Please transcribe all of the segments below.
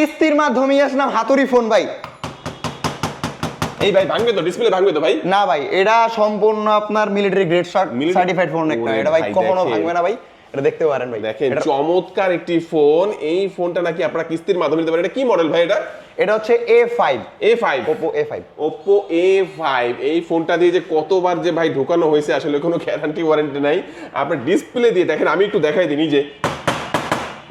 কিস্তির মাধ্যমে আসলাম হাতুড়ি ফোন ভাই। এই ভাই ভাঙবে তো, ডিসপ্লে ভাঙবে তো ভাই? না ভাই, এটা সম্পূর্ণ আপনার মিলিটারি গ্রেড সার্টিফাইড ফোন একটা, এটা ভাই কখনো ভাঙবে না ভাই, এটা দেখতে পারেন ভাই। দেখেন চমৎকার একটি ফোন, এই ফোনটা নাকি আপনারা কিস্তির মাধ্যমে নিতে পারেন। এটা কি মডেল ভাই? এটা হচ্ছে A5 Oppo A5 Oppo A5। এই ফোনটা দিয়ে যে কতবার যে ভাই ঢোকানো হয়েছে আসলে কোনো গ্যারান্টি ওয়ারেন্টি নাই। আপনার ডিসপ্লে দিয়ে দেখেন, আমি একটু দেখাই দিই নিজে,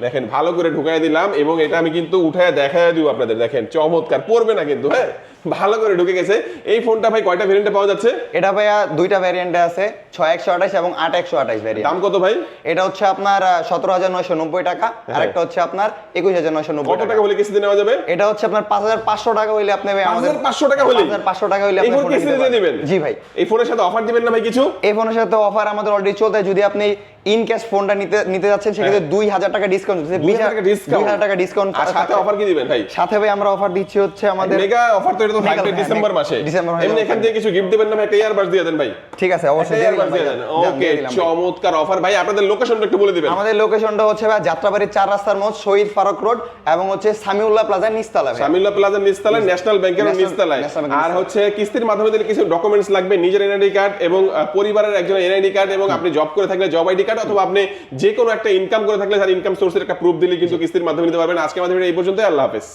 দেখেন ভালো করে ঢুকাই দিলাম এবং এটা আমি কিন্তু উঠায় দেখায় দিব আপনাদের। দেখেন চমৎকার, পড়বে না কিন্তু, হ্যাঁ ভালো করে ঢুকে গেছে। এই ফোনটা ভাই কয়টা ভেরিয়েন্টে পাওয়া যাচ্ছে? এটা ভাইয়া দুইটা ভ্যারিয়েন্টে আছে, 6128 এবং 8128 ভ্যারিয়েন্ট। দাম কত ভাই? এটা হচ্ছে আপনার 17990 টাকা, আর একটা হচ্ছে আপনার 21990 কত টাকা হলে কিস্তিতে নেওয়া যাবে? এটা হচ্ছে আপনার 5500 টাকা হইলে আপনি ভাই আমাদের 5500 টাকা হলে 5500 টাকা হইলে এই আপনি ফোন কিস্তিতে দিয়ে দিবেন? জি ভাই। এই ফোনের সাথে অফার দিবেন না ভাই কিছু? এই ফোনের সাথে অফার আমাদের অলরেডি চলতে, যদি আপনি ইন ক্যাশ ফোনটা নিতে যাচ্ছেন সেক্ষেত্রে 2000 টাকা ডিসকাউন্ট, 2000 টাকা ডিসকাউন্ট। আর সাথে অফার কি দিবেন ভাই? সাথে ভাই আমরা অফার দিচ্ছি হচ্ছে আমাদের মেগা অফার। তো এটা তো থাকবে ডিসেম্বর মাসে। এমনি এখান থেকে কিছু গিফট দিবেন না ভাই? একটা ইয়ারবাডস দিয়ে দেন ভাই। ঠিক আছে, অবশ্যই দিয়ে দেন। ওকে, চমৎকার অফার ভাই। আপনাদের লোকেশনটা একটু বলে দিবেন। আমাদের লোকেশনটা হচ্ছে ভাই যাত্রাবাড়ি 4 রাস্তার মোড়, শহীদ ফারুক রোড, এবং হচ্ছে সামিউল্লাহ প্লাজা নিচতলায়। সামিউল্লাহ প্লাজা নিচতলায়, ন্যাশনাল ব্যাংকের নিচতলায়। আর হচ্ছে কিস্তির মাধ্যমে দিলে কিছু ডকুমেন্টস লাগবে, নিজের এনআইডি কার্ড এবং পরিবারের একজন এনআইডি কার্ড, এবং আপনি জব করে থাকলে জব আইডি কার্ড, অথবা আপনি যে কোনো একটা ইনকাম করে থাকলে তার ইনকাম সোর্সের একটা প্রুফ দিলে কিন্তু কিস্তির মাধ্যমে নিতে পারবেন। আজকে আমাদের এই পর্যন্ত, আল্লাহ হাফেজ।